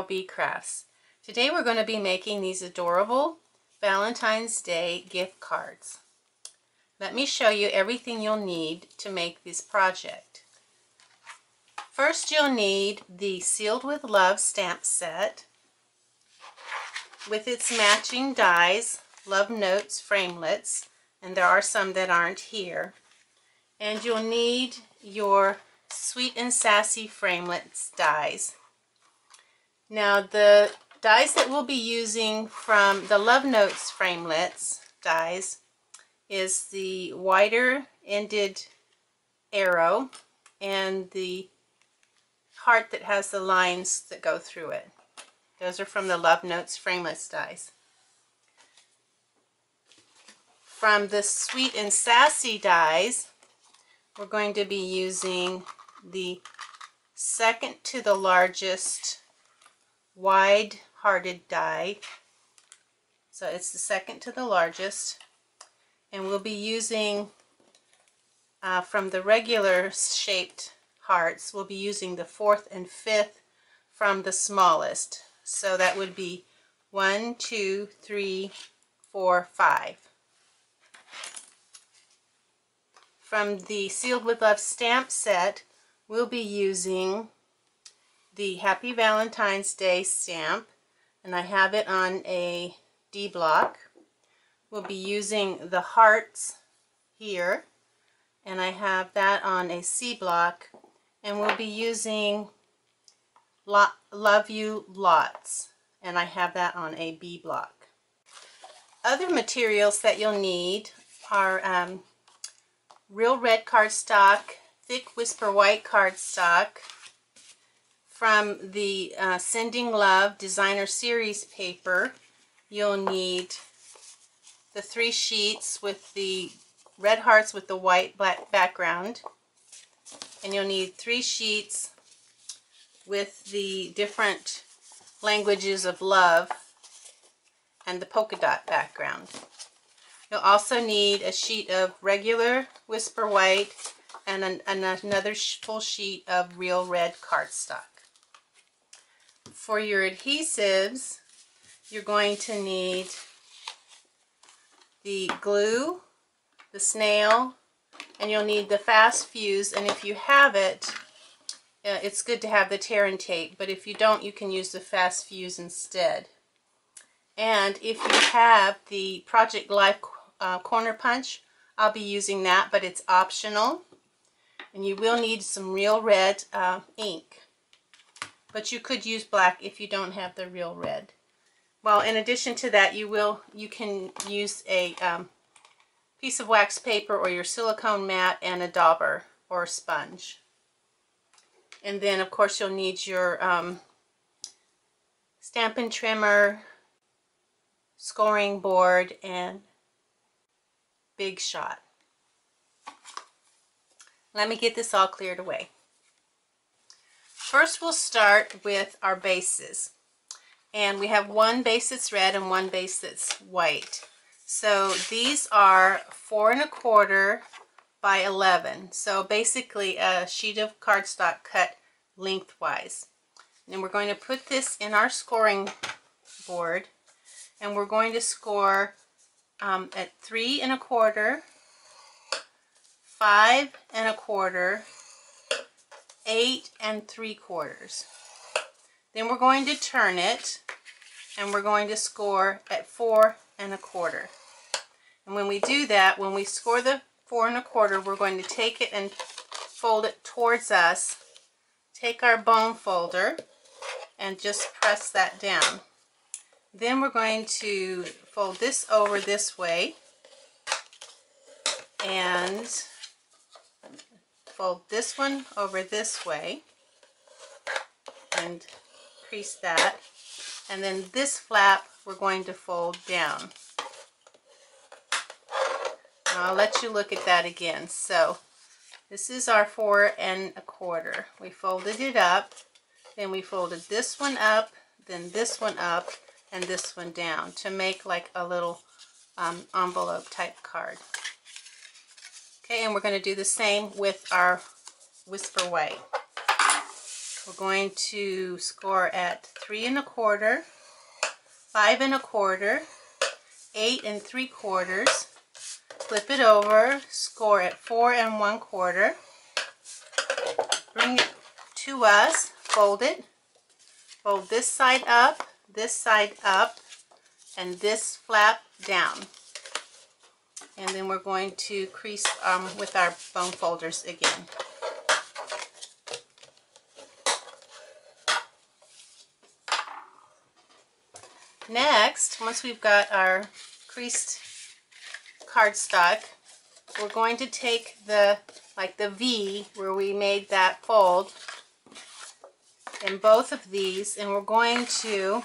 Bee Crafts. Today we're going to be making these adorable Valentine's Day gift cards. Let me show you everything you'll need to make this project. First, you'll need the Sealed with Love stamp set with its matching dies, Love Notes framelits, and there are some that aren't here. And you'll need your Sweet and Sassy framelits dies. Now the dies that we'll be using from the Love Notes framelits dies is the wider ended arrow and the heart that has the lines that go through it. Those are from the Love Notes framelits dies. From the Sweet and Sassy dies, we're going to be using the second to the largest wide-hearted die. So it's the second to the largest. And we'll be using, from the regular shaped hearts, we'll be using the fourth and fifth from the smallest. So that would be 1, 2, 3, 4, 5. From the Sealed with Love stamp set, we'll be using the Happy Valentine's Day stamp, and I have it on a D block. We'll be using the hearts here, and I have that on a C block, and we'll be using Love You Lots, and I have that on a B block. Other materials that you'll need are real red cardstock, thick Whisper white cardstock. From the Sending Love Designer Series paper, you'll need the 3 sheets with the red hearts with the white black background, and you'll need 3 sheets with the different languages of love and the polka dot background. You'll also need a sheet of regular Whisper white and another full sheet of real red cardstock. For your adhesives, you're going to need the glue, the snail, and you'll need the fast fuse. And if you have it, it's good to have the tear and tape, but if you don't, you can use the fast fuse instead. And if you have the Project Life corner punch, I'll be using that, but it's optional. And you will need some real red ink. But you could use black if you don't have the real red. Well, in addition to that, you can use a piece of wax paper or your silicone mat and a dauber or a sponge. And then, of course, you'll need your Stampin' trimmer, scoring board, and Big Shot. Let me get this all cleared away. First, we'll start with our bases. And we have one base that's red and one base that's white. So these are 4 1/4 by 11. So basically a sheet of cardstock cut lengthwise. And we're going to put this in our scoring board, and we're going to score at 3 1/4, 5 1/4, 8 3/4. Then we're going to turn it, and we're going to score at 4 1/4. And when we do that, when we score the 4 1/4, we're going to take it and fold it towards us. Take our bone folder and just press that down. Then we're going to fold this over this way and fold this one over this way and crease that. And then this flap we're going to fold down. Now I'll let you look at that again. So this is our 4 1/4. We folded it up, then we folded this one up, then this one up, and this one down to make like a little envelope type card. Okay, and we're going to do the same with our Whisper white. We're going to score at 3 1/4, 5 1/4, 8 3/4, flip it over, score at 4 1/4, bring it to us, fold it, fold this side up, and this flap down. And then we're going to crease with our bone folders again. Next, once we've got our creased cardstock, we're going to take the V where we made that fold in both of these, and we're going to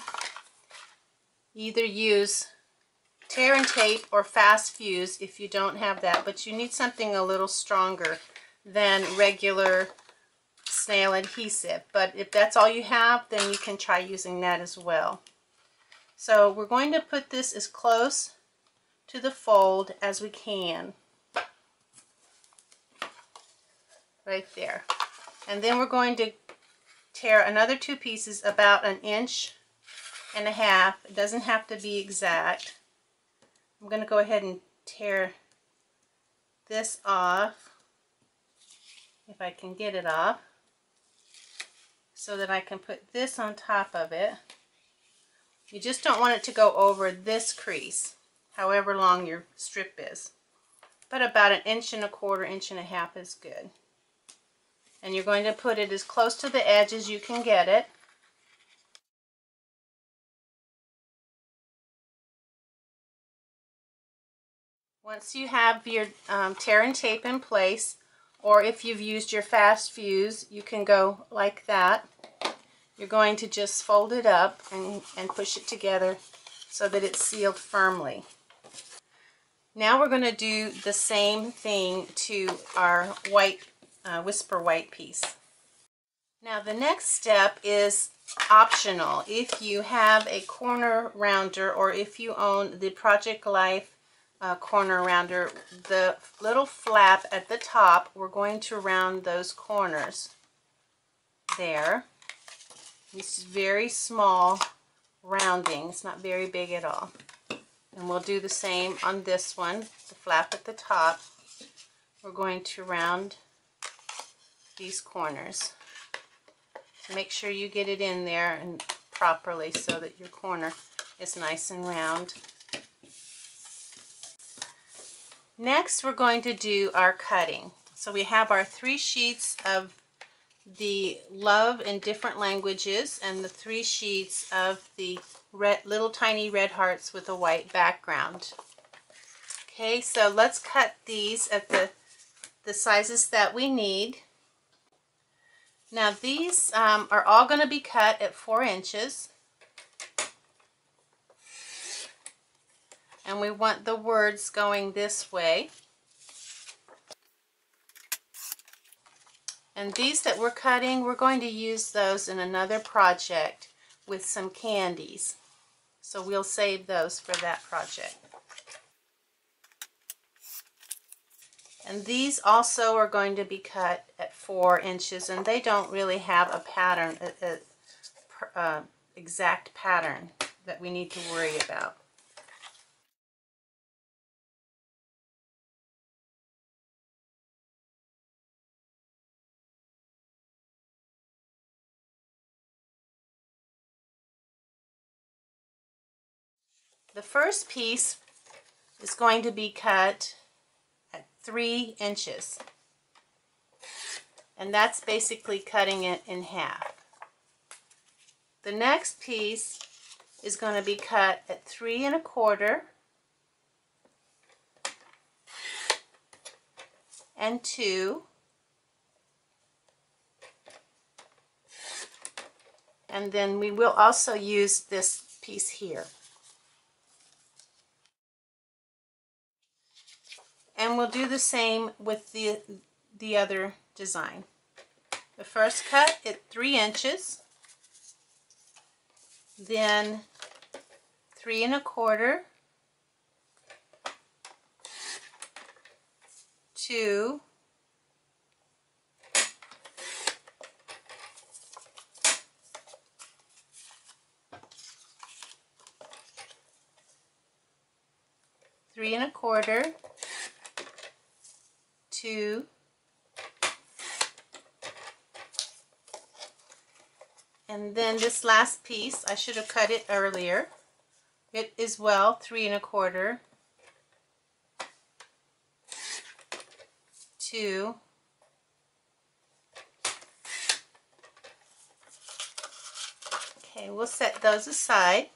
either use tear and tape or fast fuse if you don't have that, but you need something a little stronger than regular snail adhesive. But if that's all you have, then you can try using that as well. So we're going to put this as close to the fold as we can, right there. And then we're going to tear another 2 pieces about 1.5 inches. It doesn't have to be exact. I'm going to go ahead and tear this off, if I can get it off, so that I can put this on top of it. You just don't want it to go over this crease, however long your strip is. But about 1 1/4 inches, 1.5 inches is good. And you're going to put it as close to the edge as you can get it. Once you have your tear and tape in place, or if you've used your fast fuse, you can go like that. You're going to just fold it up and push it together so that it's sealed firmly. Now we're going to do the same thing to our white whisper white piece. Now the next step is optional. If you have a corner rounder, or if you own the Project Life corner rounder, the little flap at the top, we're going to round those corners there. This is very small rounding. It's not very big at all. And we'll do the same on this one, the flap at the top. We're going to round these corners. Make sure you get it in there and properly so that your corner is nice and round. Next, we're going to do our cutting. So we have our 3 sheets of the Love in Different Languages and the 3 sheets of the little tiny red hearts with a white background. Okay, so let's cut these at the sizes that we need. Now these are all going to be cut at 4 inches. And we want the words going this way. And these that we're cutting, we're going to use those in another project with some candies. So we'll save those for that project. And these also are going to be cut at 4 inches, and they don't really have a pattern, exact pattern that we need to worry about. The first piece is going to be cut at 3 inches. And that's basically cutting it in half. The next piece is going to be cut at 3 1/4 and 2. And then we will also use this piece here. And we'll do the same with the other design. The first cut at 3 inches, then 3 1/4, 2, 3 1/4, 2, and then this last piece, I should have cut it earlier. It is 3 1/4, 2, okay, we'll set those aside.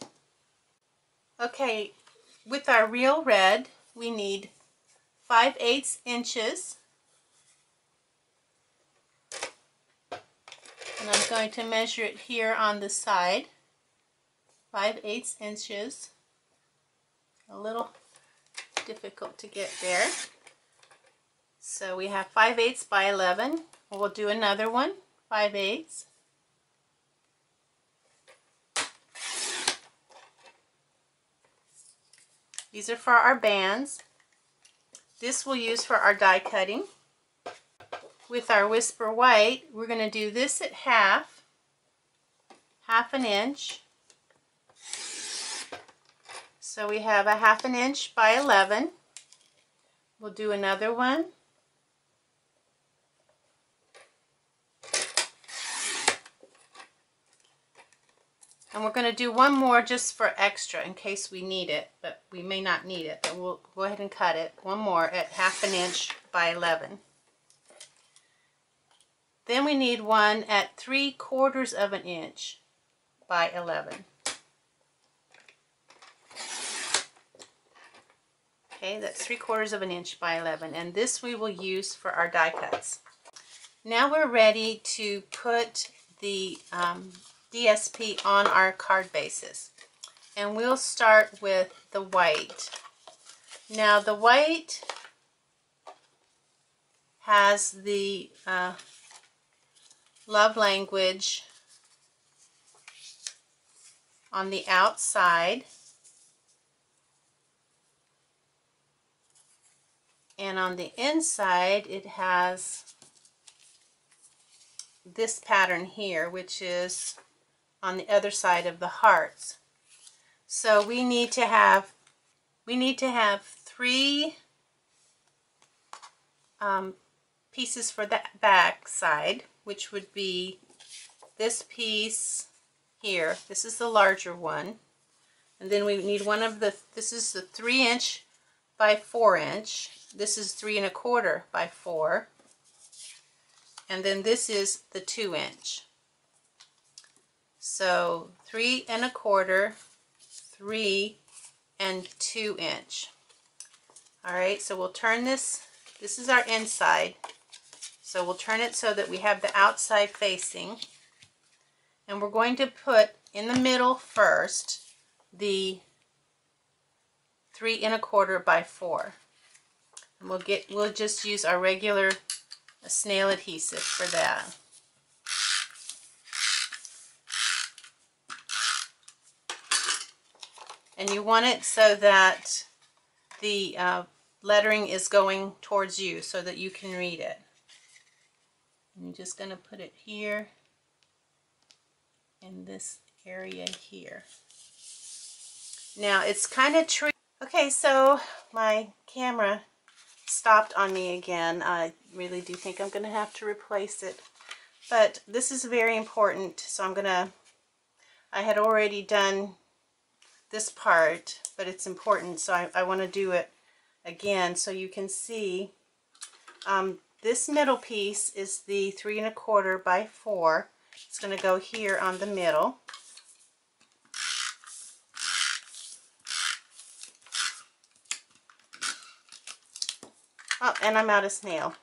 Okay, with our real red, we need 5/8 inches, and I'm going to measure it here on the side. 5/8 inches. A little difficult to get there. So we have 5/8 by 11. We'll do another one, 5/8. These are for our bands. This we'll use for our die cutting. With our Whisper White, we're going to do this at half an inch. So we have a 1/2 inch by 11. We'll do another one. And we're going to do one more just for extra in case we need it, but we may not need it, but we'll go ahead and cut it. One more at 1/2 inch by 11. Then we need one at 3/4 inch by 11. Okay, that's 3/4 inch by 11, and this we will use for our die cuts. Now we're ready to put the DSP on our card bases, and we'll start with the white. Now the white has the love language on the outside, and on the inside it has this pattern here, which is on the other side of the hearts. So we need to have 3 pieces for that back side, which would be this piece here. This is the larger one, and then we need one of the, this is the 3 inch by 4 inch. This is 3 1/4 by 4, and then this is the 2 inch. So 3 1/4, 3 and 2 inch. All right, so we'll turn this. This is our inside. So we'll turn it so that we have the outside facing. And we're going to put in the middle first the 3 1/4 by 4. And we'll just use our regular snail adhesive for that. And you want it so that the lettering is going towards you so that you can read it. I'm just going to put it here in this area here. Now it's kind of tricky. Okay, so my camera stopped on me again. I really do think I'm going to have to replace it. But this is very important, so I had already done this part, but it's important, so I want to do it again so you can see. This middle piece is the 3 1/4 by 4. It's going to go here on the middle. Oh, and I'm out of snail.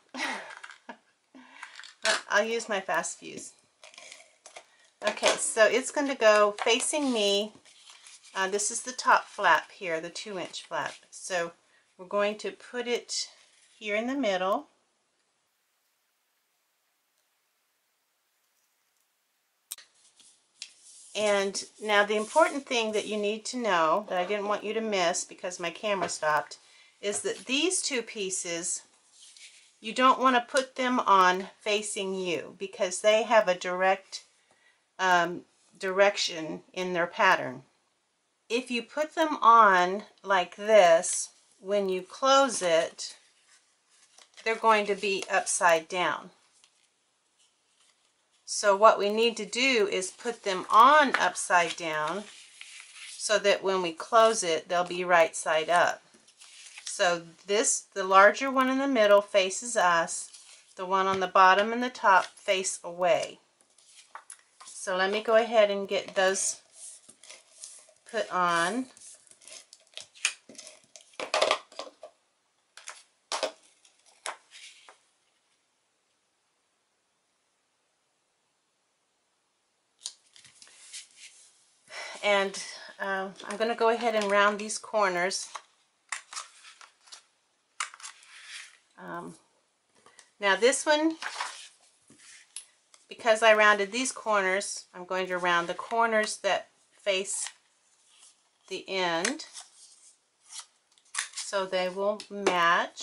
I'll use my fast fuse. Okay, so it's going to go facing me. This is the top flap here, the 2 inch flap. So we're going to put it here in the middle. And now the important thing that you need to know, that I didn't want you to miss because my camera stopped, is that these two pieces, you don't want to put them on facing you because they have a direct direction in their pattern. If you put them on like this, when you close it, they're going to be upside down. So what we need to do is put them on upside down so that when we close it, they'll be right side up. So this, the larger one in the middle faces us, the one on the bottom and the top face away. So let me go ahead and get those put on. And I'm going to go ahead and round these corners. Now this one, because I rounded these corners, I'm going to round the corners that face the end so they will match.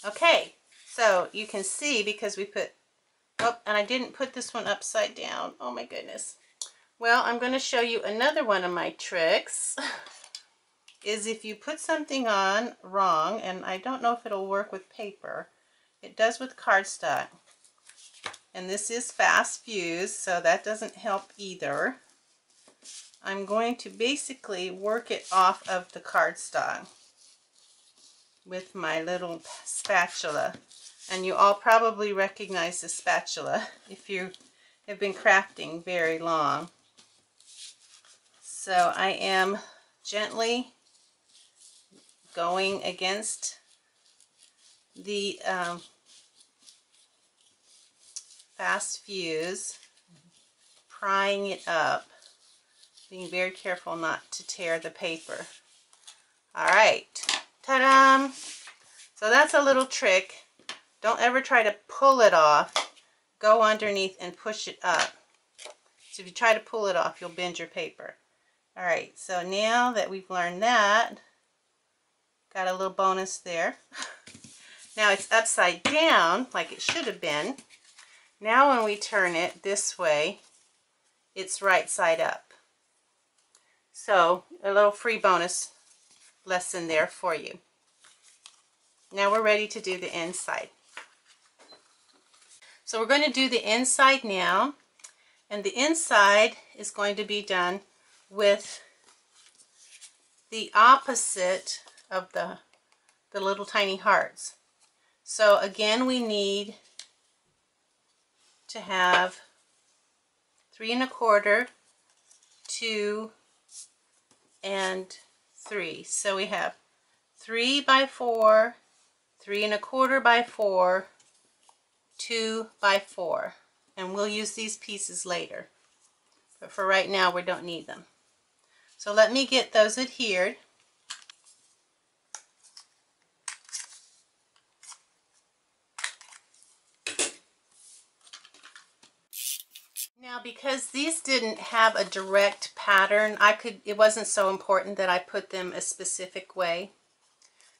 Okay, so you can see because we put, oh, and I didn't put this one upside down. Oh my goodness. Well, I'm going to show you another one of my tricks. Is if you put something on wrong, and I don't know if it'll work with paper. It does with cardstock. And this is fast fuse, so that doesn't help either. I'm going to basically work it off of the cardstock with my little spatula. And you all probably recognize the spatula if you have been crafting very long. So I am gently going against the fast fuse, prying it up, being very careful not to tear the paper. Alright, ta-da! So that's a little trick. Don't ever try to pull it off. Go underneath and push it up. So if you try to pull it off, you'll bend your paper. Alright, so now that we've learned that, got a little bonus there. Now it's upside down like it should have been. Now when we turn it this way, it's right side up. So a little free bonus lesson there for you. Now we're ready to do the inside. So we're going to do the inside now, and the inside is going to be done with the opposite of the little tiny hearts. So again, we need to have 3 1/4, 2, and 3. So we have 3 by 4, 3 1/4 by 4, 2 by 4, and we'll use these pieces later, but for right now we don't need them. So let me get those adhered. Now because these didn't have a direct pattern, it wasn't so important that I put them a specific way.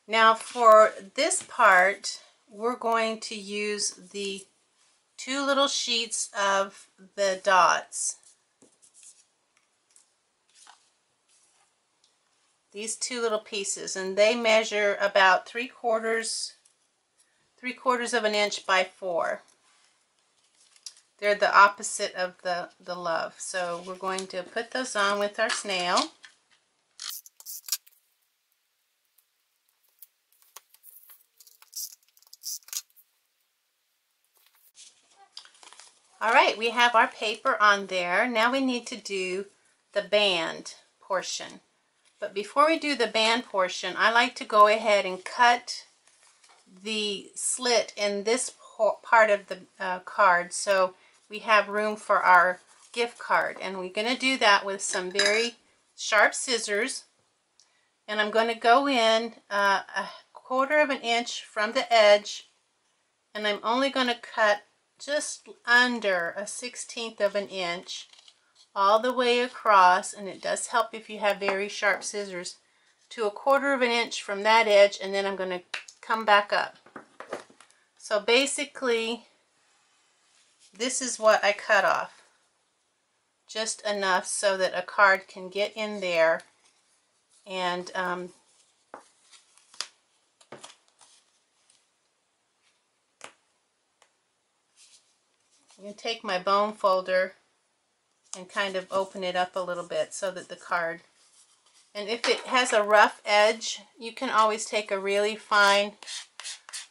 Now for this part, we're going to use the 2 little sheets of the dots. These 2 little pieces, and they measure about 3/4 of an inch by 4. They're the opposite of the love. So we're going to put those on with our snail. Alright, we have our paper on there. Now we need to do the band portion. But before we do the band portion, I like to go ahead and cut the slit in this part of the card so we have room for our gift card. And we're going to do that with some very sharp scissors. And I'm going to go in a 1/4 of an inch from the edge, and I'm only going to cut just under a 1/16 of an inch all the way across. And it does help if you have very sharp scissors to 1/4 of an inch from that edge, and then I'm going to come back up. So basically, this is what I cut off. Just enough so that a card can get in there, and I'm going to take my bone folder and kind of open it up a little bit so that the card, and if it has a rough edge, you can always take a really fine,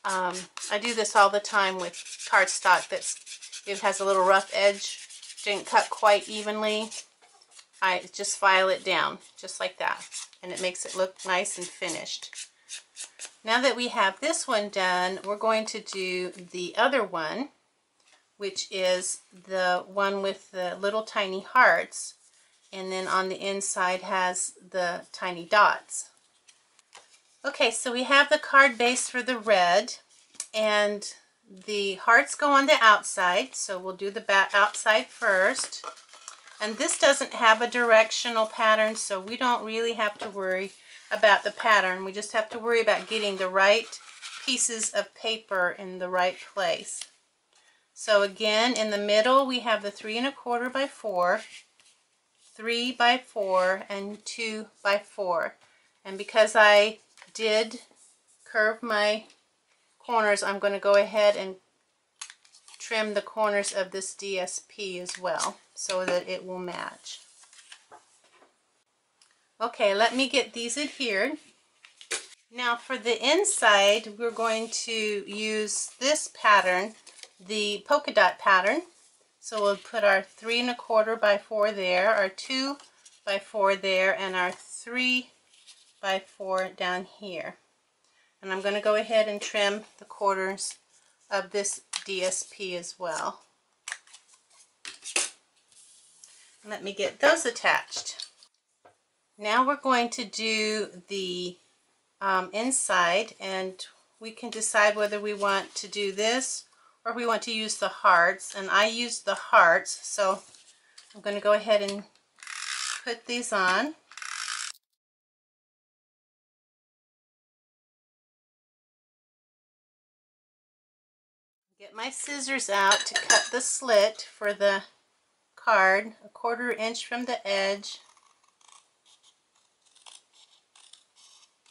I do this all the time with cardstock it has a little rough edge, didn't cut quite evenly. I just file it down just like that, and it makes it look nice and finished. Now that we have this one done, we're going to do the other one, which is the one with the little tiny hearts, and then on the inside has the tiny dots. Okay, so we have the card base for the red, and the hearts go on the outside, so we'll do the outside first. And this doesn't have a directional pattern, so we don't really have to worry about the pattern. We just have to worry about getting the right pieces of paper in the right place. So again, in the middle we have the 3 1/4 by 4, 3 by 4, and 2 by 4. And because I did curve my corners, I'm going to go ahead and trim the corners of this DSP as well so that it will match. Okay, let me get these adhered. Now for the inside, we're going to use this pattern, the polka dot pattern. So we'll put our 3 1/4 by 4 there, our 2 by 4 there, and our 3 by 4 down here. And I'm going to go ahead and trim the corners of this DSP as well. Let me get those attached. Now we're going to do the inside, and we can decide whether we want to do this or if we want to use the hearts, and I use the hearts, so I'm going to go ahead and put these on. Get my scissors out to cut the slit for the card, 1/4 inch from the edge,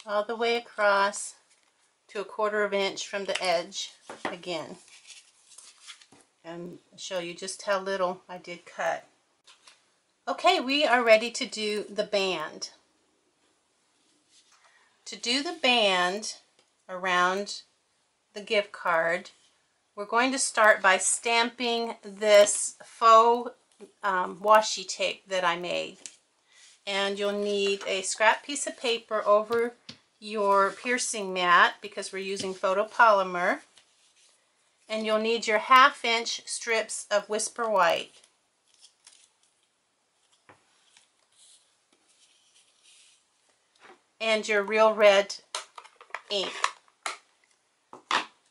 all the way across to 1/4 inch from the edge again, and show you just how little I did cut. Okay, we are ready to do the band. To do the band around the gift card, we're going to start by stamping this faux washi tape that I made. And you'll need a scrap piece of paper over your piercing mat because we're using photopolymer. And you'll need your 1/2 inch strips of Whisper White. And your real red ink.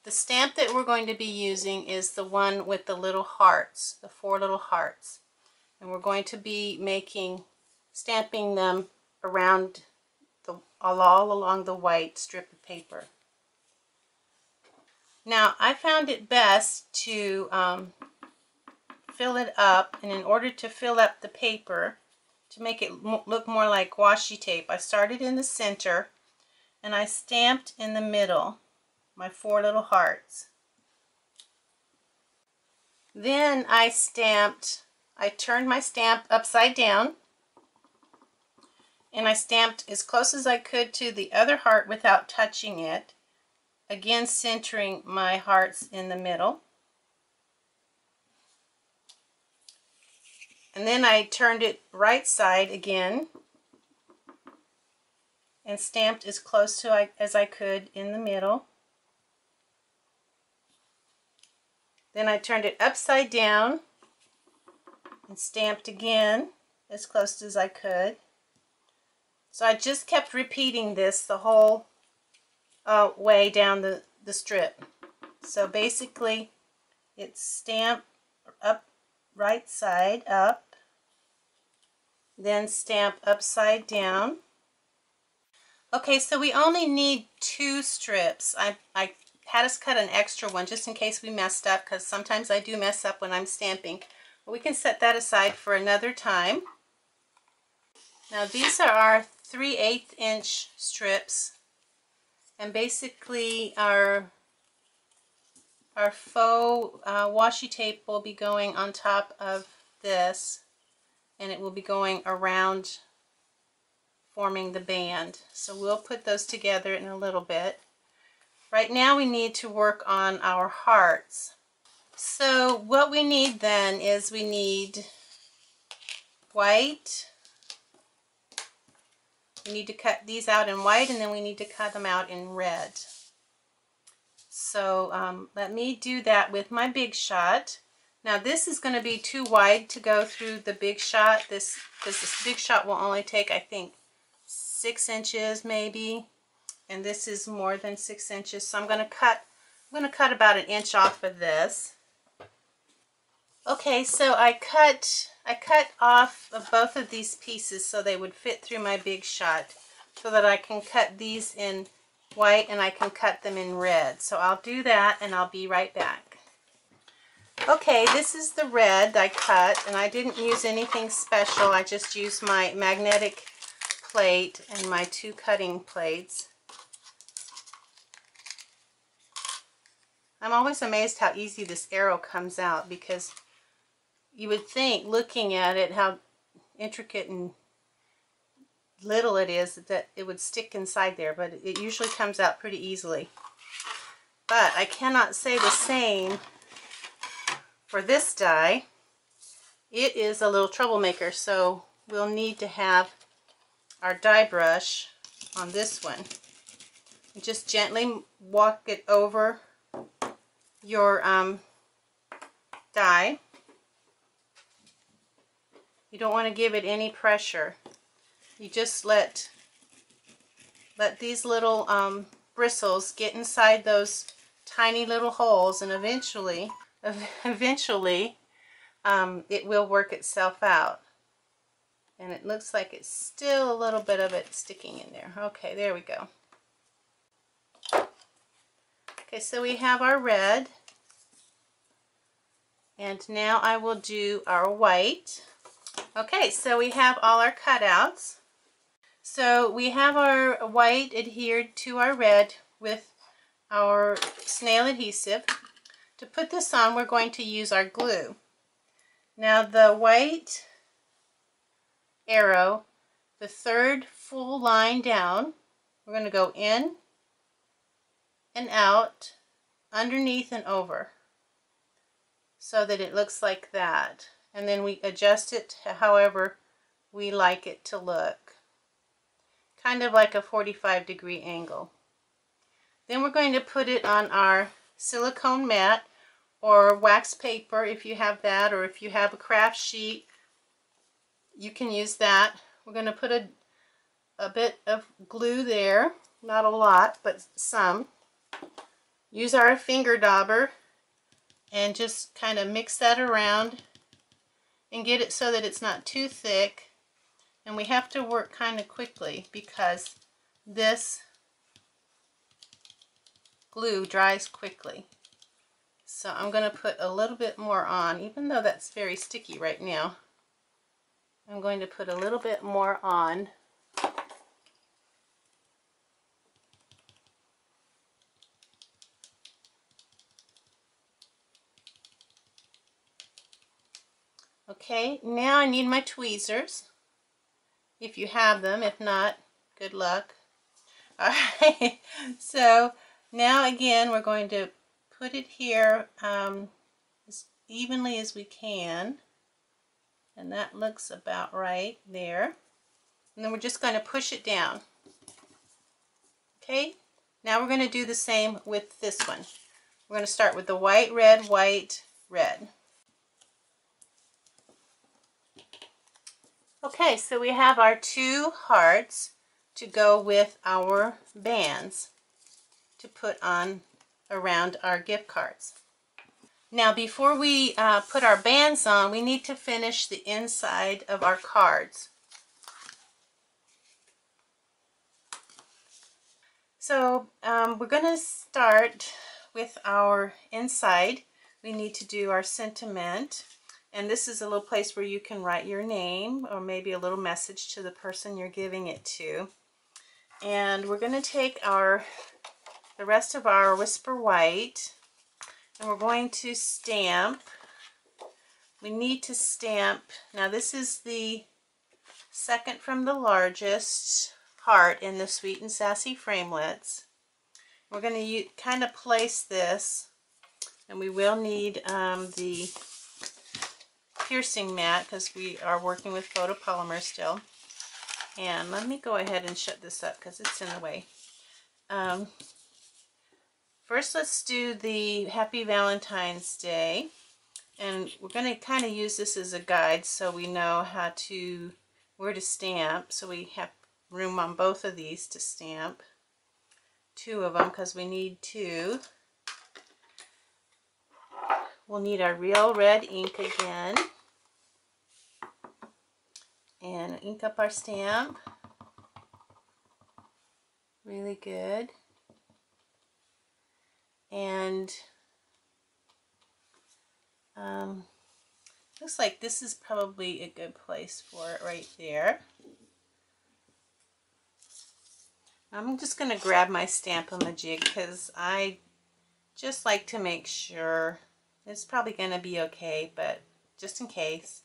The stamp that we're going to be using is the one with the little hearts, the 4 little hearts. And we're going to be stamping them around all along the white strip of paper. Now, I found it best to fill it up, and in order to fill up the paper, to make it look more like washi tape, I started in the center and I stamped in the middle my 4 little hearts. Then I turned my stamp upside down, and I stamped as close as I could to the other heart without touching it, again centering my hearts in the middle. And then I turned it right side again and stamped as close to as I could in the middle. Then I turned it upside down and stamped again as close as I could. So I just kept repeating this the whole way down the strip. So basically it's stamp up, right side up, then stamp upside down. Okay, so we only need 2 strips. I had us cut an extra one just in case we messed up, because sometimes I do mess up when I'm stamping. But we can set that aside for another time. Now these are our 3/8 inch strips, and basically our faux washi tape will be going on top of this, and it will be going around forming the band. So we'll put those together in a little bit. Right now we need to work on our hearts. So what we need then is we need white. We need to cut these out in white, and then we need to cut them out in red. So let me do that with my Big Shot. Now this is going to be too wide to go through the Big Shot, because this Big Shot will only take, I think, 6 inches maybe, and this is more than 6 inches. So I'm going to cut about 1 inch off of this. Okay, so I cut off of both of these pieces so they would fit through my Big Shot, so that I can cut these in white and I can cut them in red. So I'll do that and I'll be right back. Okay, this is the red I cut, and I didn't use anything special. I just used my magnetic plate and my 2 cutting plates. I'm always amazed how easy this arrow comes out, because you would think, looking at it, how intricate and little it is, that it would stick inside there, but it usually comes out pretty easily. But I cannot say the same for this die. It is a little troublemaker, so we'll need to have our die brush on this one. And just gently walk it over your die. You don't want to give it any pressure. You just let these little bristles get inside those tiny little holes, and eventually it will work itself out. And it looks like it's still a little bit of it sticking in there. Okay, there we go. Okay, so we have our red, and now I will do our white. Okay, so we have all our cutouts. So we have our white adhered to our red with our snail adhesive. To put this on, we're going to use our glue. Now the white arrow, the 3rd full line down, we're going to go in and out, underneath and over, so that it looks like that. And then we adjust it to however we like it to look, kind of like a 45-degree angle. Then we're going to put it on our silicone mat or wax paper if you have that, or if you have a craft sheet, you can use that. We're going to put a bit of glue there, not a lot, but some. Use our finger dauber and just kind of mix that around and get it so that it's not too thick. And we have to work kind of quickly, because this glue dries quickly. So I'm going to put a little bit more on, even though that's very sticky right now. I'm going to put a little bit more on. Okay, now I need my tweezers, if you have them. If not, good luck. Alright, so now again we're going to put it here as evenly as we can, and that looks about right there. And then we're just going to push it down. Okay, now we're going to do the same with this one. We're going to start with the white, red, white, red. Okay, so we have our 2 hearts to go with our bands to put on around our gift cards. Now before we put our bands on, we need to finish the inside of our cards. So we're going to start with our inside. We need to do our sentiment, and this is a little place where you can write your name or maybe a little message to the person you're giving it to. And we're going to take the rest of our Whisper White, and we're going to stamp. We need to stamp, now this is the second from the largest heart in the Sweet and Sassy framelits. We're going to kind of place this, and we will need the piercing mat because we are working with photopolymer still. And let me go ahead and shut this up because it's in the way. First, let's do the Happy Valentine's Day. And we're going to kind of use this as a guide so we know where to stamp. So we have room on both of these to stamp. Two of them because we need two. We'll need our real red ink again. And ink up our stamp. Really good. And looks like this is probably a good place for it right there. I'm just going to grab my Stamp-O-Majig because I just like to make sure. It's probably going to be okay, but just in case.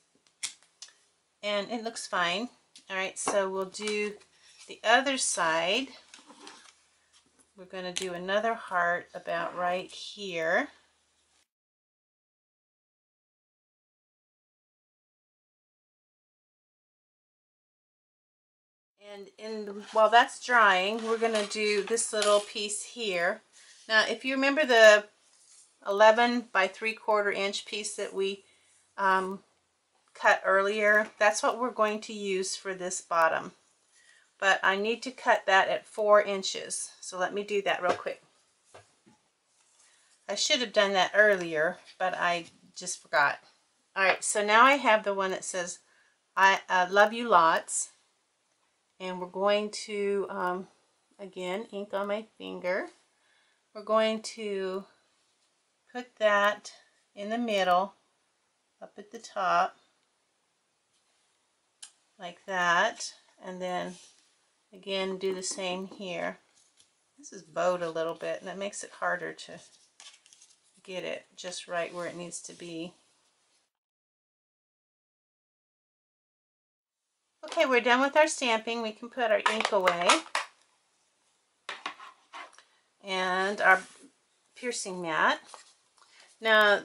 And it looks fine. Alright, so we'll do the other side. We're going to do another heart about right here. And while that's drying, we're going to do this little piece here. Now, if you remember the 11 by 3/4 inch piece that we cut earlier, that's what we're going to use for this bottom. But I need to cut that at 4 inches. So let me do that real quick. I should have done that earlier, but I just forgot. Alright, so now I have the one that says, I love you lots. And we're going to, again, ink on my finger. We're going to put that in the middle, up at the top, like that. And then, again, do the same here. This is bowed a little bit, and that makes it harder to get it just right where it needs to be. Okay, we're done with our stamping. We can put our ink away. And our piercing mat. Now,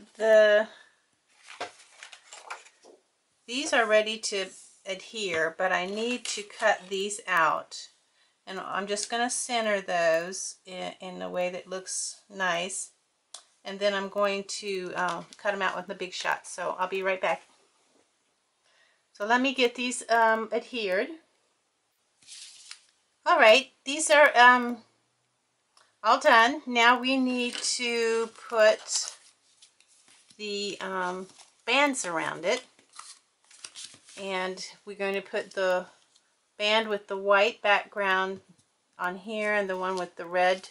these are ready to adhere, but I need to cut these out. And I'm just going to center those in a way that looks nice. And then I'm going to cut them out with the Big Shot. So I'll be right back. So let me get these adhered. Alright, these are all done. Now we need to put the bands around it. And we're going to put the band with the white background on here and the one with the red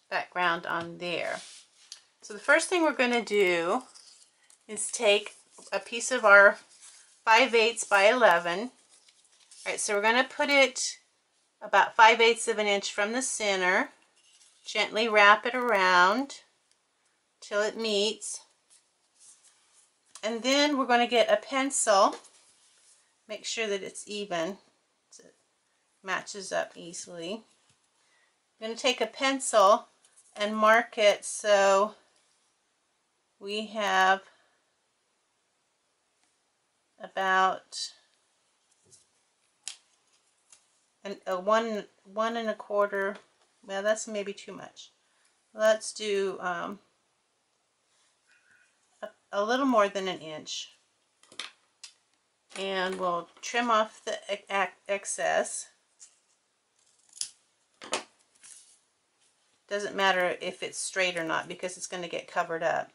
background on there. So the first thing we're going to do is take a piece of our 5/8 by 11. Alright, so we're going to put it about 5/8 of an inch from the center. Gently wrap it around till it meets. And then we're going to get a pencil. Make sure that it's even so it matches up easily. I'm going to take a pencil and mark it so we have about a 1 1/4. Well, that's maybe too much. Let's do a little more than an inch. And we'll trim off the excess. Doesn't matter if it's straight or not because it's going to get covered up.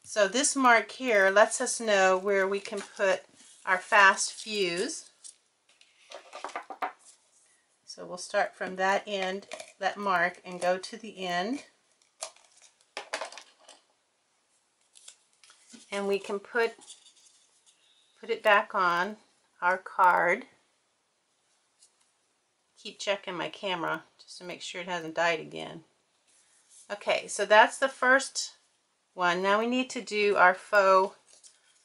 So this mark here lets us know where we can put our fast fuse. So we'll start from that end that mark and go to the end. And we can put it back on our card. Keep checking my camera just to make sure it hasn't died again. Okay, so that's the first one. Now we need to do our faux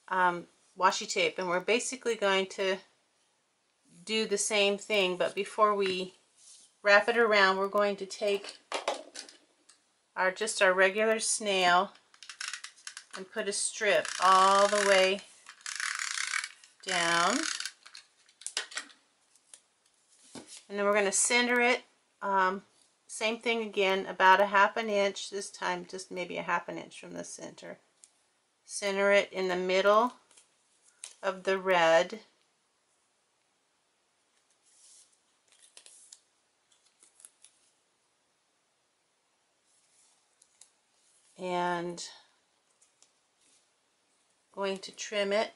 washi tape, and we're basically going to do the same thing, but before we wrap it around, we're going to take our regular snail and put a strip all the way down, and then we're going to center it. Same thing again, about 1/2 inch, this time just maybe 1/2 inch from the center. Center it in the middle of the red. And going to trim it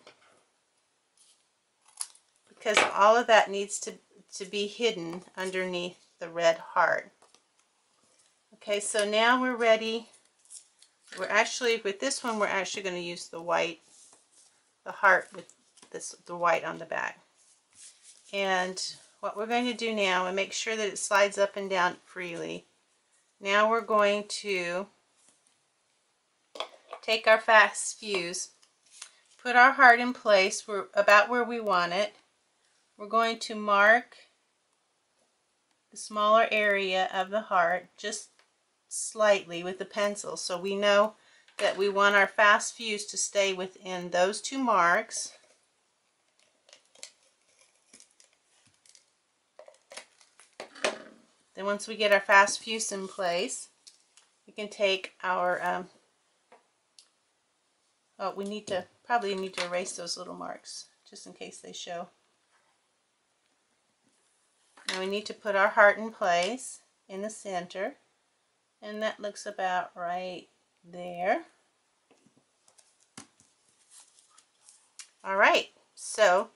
because all of that needs to be hidden underneath the red heart. Okay, so now we're ready. With this one, we're actually going to use the white, the heart with the white on the back. And what we're going to do now, and make sure that it slides up and down freely. Now we're going to take our fast fuse, put our heart in place. We're about where we want it. We're going to mark the smaller area of the heart just slightly with the pencil, so we know that we want our fast fuse to stay within those 2 marks. Then once we get our fast fuse in place, we can take our we probably need to erase those little marks just in case they show. Now we need to put our heart in place in the center, and that looks about right there. Alright, so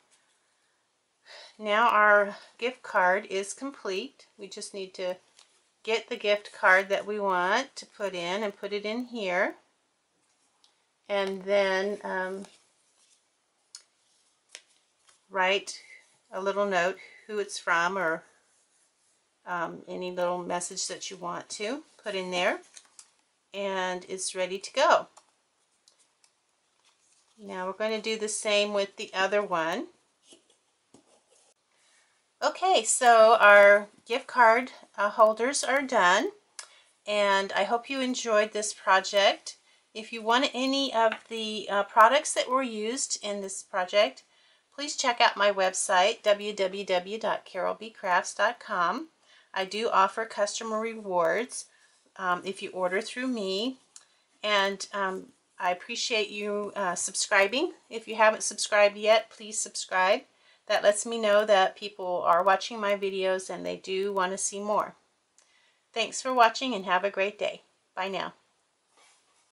now our gift card is complete. We just need to get the gift card that we want to put in and put it in here. And then write a little note who it's from, or any little message that you want to put in there, and it's ready to go. Now we're going to do the same with the other one. Okay, so our gift card holders are done, and I hope you enjoyed this project. If you want any of the products that were used in this project, please check out my website, www.carolbcrafts.com. I do offer customer rewards if you order through me, and I appreciate you subscribing. If you haven't subscribed yet, please subscribe. That lets me know that people are watching my videos and they do want to see more. Thanks for watching and have a great day. Bye now.